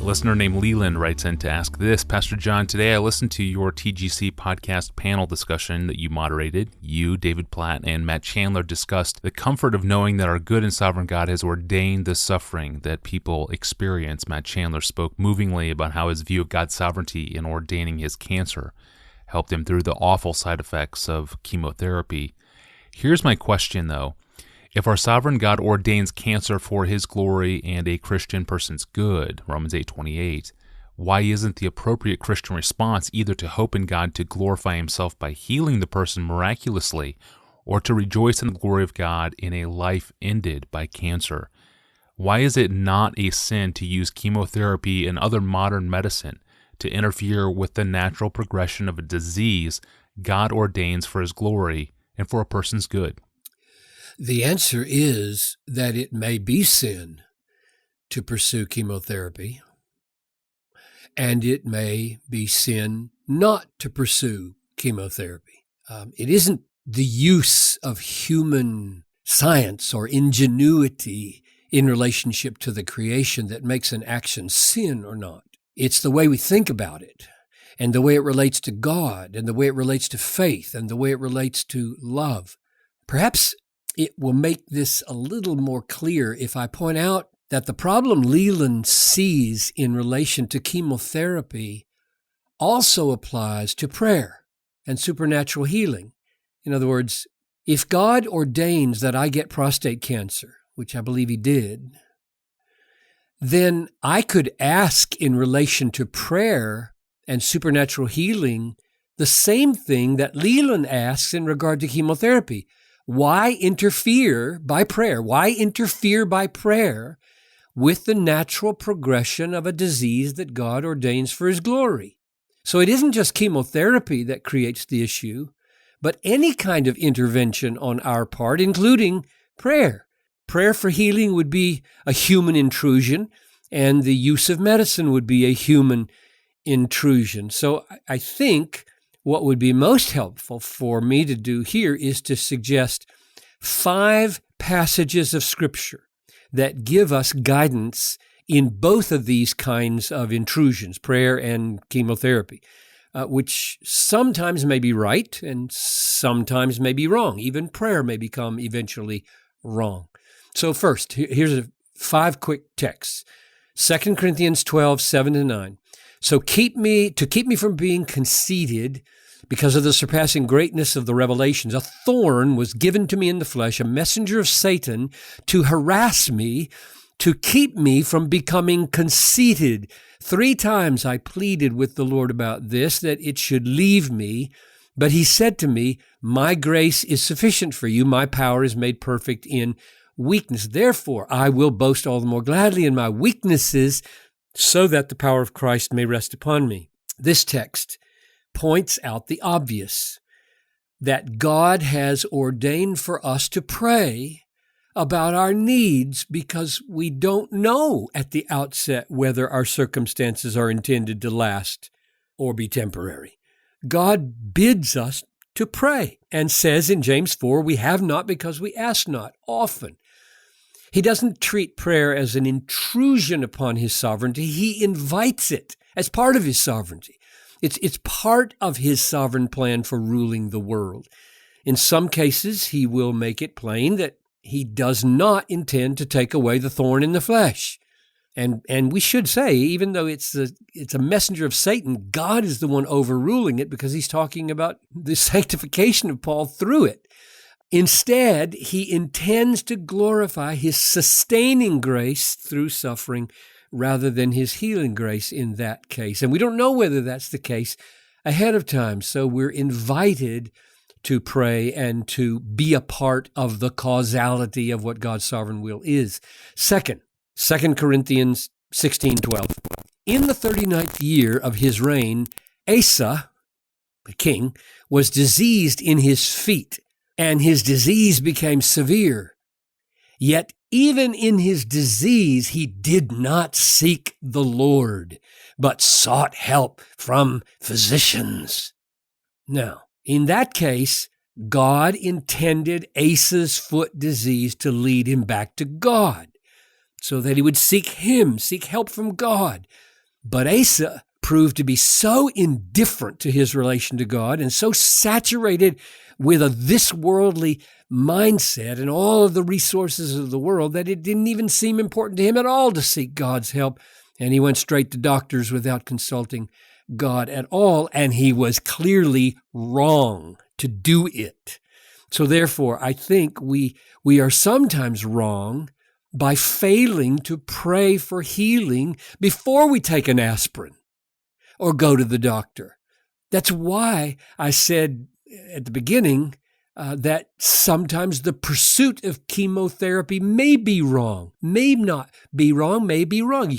listener named Leland writes in to ask this: Pastor John, today I listened to your TGC podcast panel discussion that you moderated. You, David Platt, and Matt Chandler discussed the comfort of knowing that our good and sovereign God has ordained the suffering that people experience. Matt Chandler spoke movingly about how his view of God's sovereignty in ordaining his cancer helped him through the awful side effects of chemotherapy. Here's my question, though. If our sovereign God ordains cancer for his glory and a Christian person's good, Romans 8:28, why isn't the appropriate Christian response either to hope in God to glorify himself by healing the person miraculously, or to rejoice in the glory of God in a life ended by cancer? Why is it not a sin to use chemotherapy and other modern medicine to interfere with the natural progression of a disease God ordains for his glory and for a person's good? The answer is that it may be sin to pursue chemotherapy, and it may be sin not to pursue chemotherapy. It isn't the use of human science or ingenuity in relationship to the creation that makes an action sin or not. It's the way we think about it, and the way it relates to God, and the way it relates to faith, and the way it relates to love. Perhaps it will make this a little more clear if I point out that the problem Leland sees in relation to chemotherapy also applies to prayer and supernatural healing. In other words, if God ordains that I get prostate cancer, which I believe he did, then I could ask in relation to prayer and supernatural healing the same thing that Leland asks in regard to chemotherapy. Why interfere by prayer? Why interfere by prayer with the natural progression of a disease that God ordains for his glory? So it isn't just chemotherapy that creates the issue, but any kind of intervention on our part, including prayer. Prayer for healing would be a human intrusion, and the use of medicine would be a human intrusion. So I think what would be most helpful for me to do here is to suggest 5 passages of Scripture that give us guidance in both of these kinds of intrusions, prayer and chemotherapy, which sometimes may be right and sometimes may be wrong. Even prayer may become eventually wrong. So first, here's 5 quick texts. 2 Corinthians 12, 7-9. So keep me from being conceited because of the surpassing greatness of the revelations. A thorn was given to me in the flesh, a messenger of Satan to harass me, to keep me from becoming conceited. 3 times I pleaded with the Lord about this, that it should leave me. But he said to me, my grace is sufficient for you. My power is made perfect in weakness. Therefore, I will boast all the more gladly in my weaknesses, so that the power of Christ may rest upon me. This text points out the obvious, that God has ordained for us to pray about our needs because we don't know at the outset whether our circumstances are intended to last or be temporary. God bids us to pray and says in James 4, we have not because we ask not. Often, he doesn't treat prayer as an intrusion upon his sovereignty. He invites it as part of his sovereignty. It's part of his sovereign plan for ruling the world. In some cases, he will make it plain that he does not intend to take away the thorn in the flesh. And we should say, even though it's a messenger of Satan, God is the one overruling it because he's talking about the sanctification of Paul through it. Instead, he intends to glorify his sustaining grace through suffering rather than his healing grace in that case. And we don't know whether that's the case ahead of time, so we're invited to pray and to be a part of the causality of what God's sovereign will is. Second, 2 Corinthians 16:12. In the 39th year of his reign, Asa, the king, was diseased in his feet, and his disease became severe. Yet even in his disease, he did not seek the Lord, but sought help from physicians. Now, in that case, God intended Asa's foot disease to lead him back to God, so that he would seek help from God. But Asa proved to be so indifferent to his relation to God and so saturated with this worldly mindset and all of the resources of the world that it didn't even seem important to him at all to seek God's help. And he went straight to doctors without consulting God at all, and he was clearly wrong to do it. So therefore, I think we are sometimes wrong by failing to pray for healing before we take an aspirin or go to the doctor. That's why I said at the beginning that sometimes the pursuit of chemotherapy may be wrong, may not be wrong, may be wrong.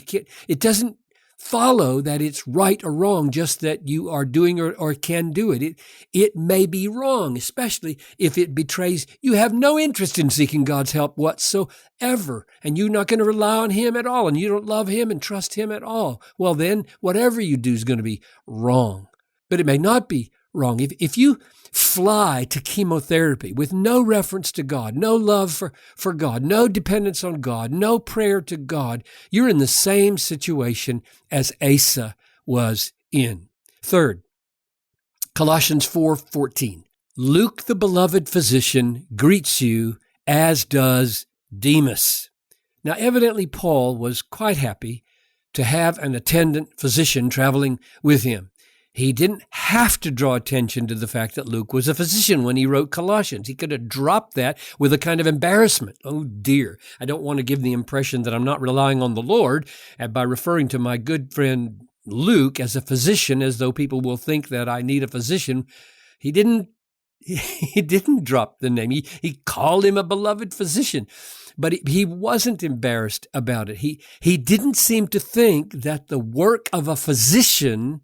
It doesn't follow that it's right or wrong, just that you are doing or can do it. It may be wrong, especially if it betrays you have no interest in seeking God's help whatsoever, and you're not going to rely on Him at all, and you don't love Him and trust Him at all. Well, then whatever you do is going to be wrong. But it may not be wrong. If you fly to chemotherapy with no reference to God, no love for God, no dependence on God, no prayer to God, you're in the same situation as Asa was in. Third, Colossians 4:14. Luke, the beloved physician, greets you, as does Demas. Now, evidently, Paul was quite happy to have an attendant physician traveling with him. He didn't have to draw attention to the fact that Luke was a physician when he wrote Colossians. He could have dropped that with a kind of embarrassment. Oh dear, I don't want to give the impression that I'm not relying on the Lord by referring to my good friend Luke as a physician, as though people will think that I need a physician. He didn't drop the name. He called him a beloved physician. But he wasn't embarrassed about it. He didn't seem to think that the work of a physician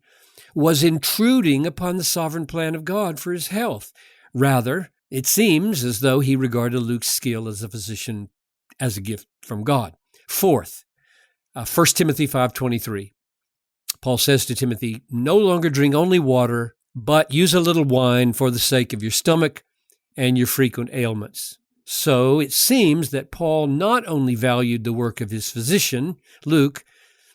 was intruding upon the sovereign plan of God for his health. Rather, it seems as though he regarded Luke's skill as a physician as a gift from God. Fourth, 1 Timothy 5:23. Paul says to Timothy, no longer drink only water, but use a little wine for the sake of your stomach and your frequent ailments. So it seems that Paul not only valued the work of his physician, Luke,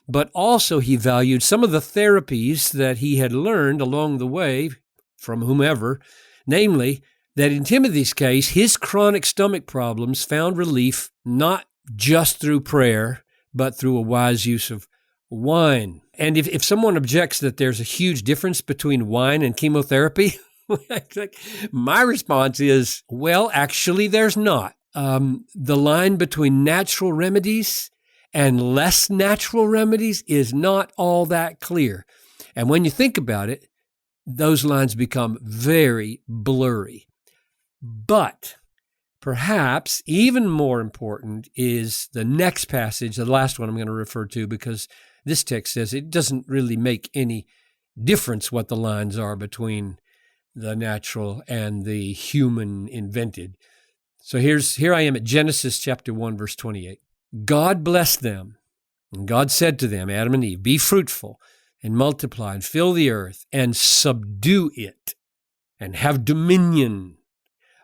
but also he valued some of the therapies that he had learned along the way from whomever, namely that in Timothy's case, his chronic stomach problems found relief not just through prayer, but through a wise use of wine. And if someone objects that there's a huge difference between wine and chemotherapy, my response is, well, actually, there's not. The line between natural remedies and less natural remedies is not all that clear. And when you think about it, those lines become very blurry. But perhaps even more important is the next passage, the last one I'm going to refer to, because this text says it doesn't really make any difference what the lines are between the natural and the human invented. So here I am at Genesis chapter 1, verse 28. God blessed them, and God said to them, Adam and Eve, be fruitful and multiply and fill the earth and subdue it and have dominion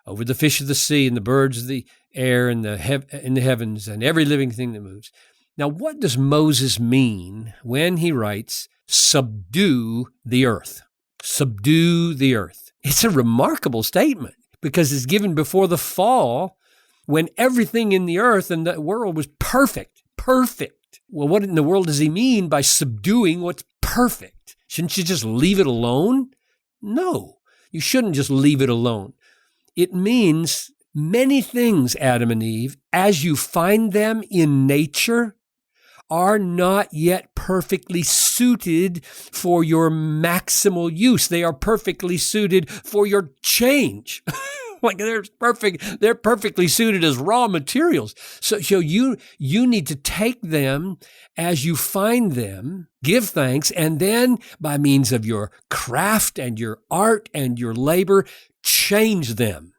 over the fish of the sea and the birds of the air and in the heavens and every living thing that moves. Now, what does Moses mean when he writes, subdue the earth? Subdue the earth. It's a remarkable statement because it's given before the fall, when everything in the earth and the world was perfect. Well, what in the world does he mean by subduing what's perfect? Shouldn't you just leave it alone? No, you shouldn't just leave it alone. It means many things, Adam and Eve, as you find them in nature, are not yet perfectly suited for your maximal use. They are perfectly suited for your change. Like they're perfectly suited as raw materials. So you need to take them as you find them, give thanks, and then by means of your craft and your art and your labor, change them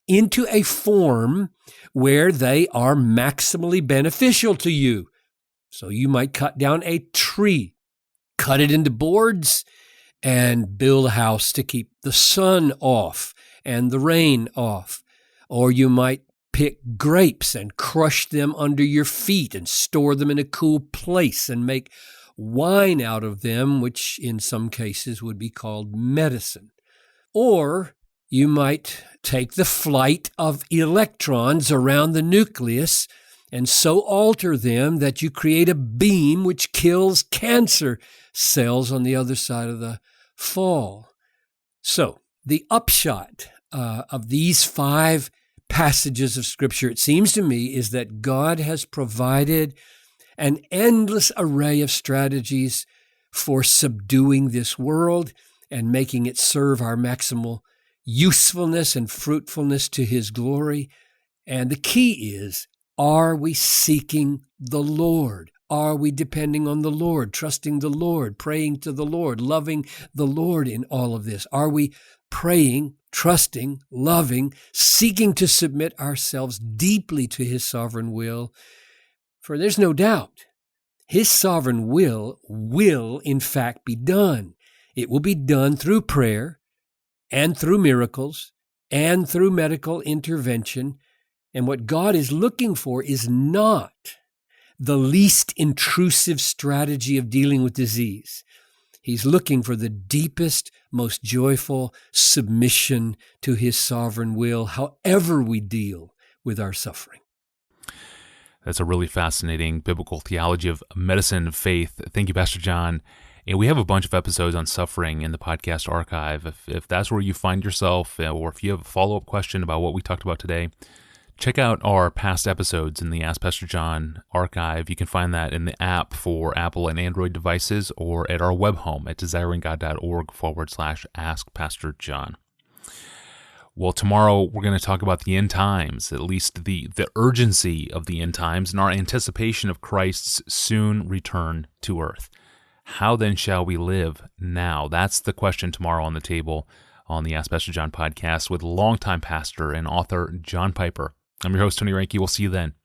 into a form where they are maximally beneficial to you. So you might cut down a tree, cut it into boards, and build a house to keep the sun off and the rain off. Or you might pick grapes and crush them under your feet and store them in a cool place and make wine out of them, which in some cases would be called medicine. Or you might take the flight of electrons around the nucleus and so alter them that you create a beam which kills cancer cells on the other side of the fall. So the upshot of these 5 passages of Scripture, it seems to me, is that God has provided an endless array of strategies for subduing this world and making it serve our maximal usefulness and fruitfulness to His glory. And the key is, are we seeking the Lord? Are we depending on the Lord, trusting the Lord, praying to the Lord, loving the Lord in all of this? Are we praying, trusting, loving, seeking to submit ourselves deeply to His sovereign will? For there's no doubt, His sovereign will in fact be done. It will be done through prayer and through miracles and through medical intervention. And what God is looking for is not the least intrusive strategy of dealing with disease. He's looking for the deepest, most joyful submission to His sovereign will, however we deal with our suffering. That's a really fascinating biblical theology of medicine and faith. Thank you, Pastor John. And we have a bunch of episodes on suffering in the podcast archive. If that's where you find yourself, or if you have a follow-up question about what we talked about today, check out our past episodes in the Ask Pastor John archive. You can find that in the app for Apple and Android devices or at our web home at desiringgod.org/Ask Pastor John. Well, tomorrow we're going to talk about the end times, at least the urgency of the end times and our anticipation of Christ's soon return to earth. How then shall we live now? That's the question tomorrow on the table on the Ask Pastor John podcast with longtime pastor and author John Piper. I'm your host, Tony Reinke. We'll see you then.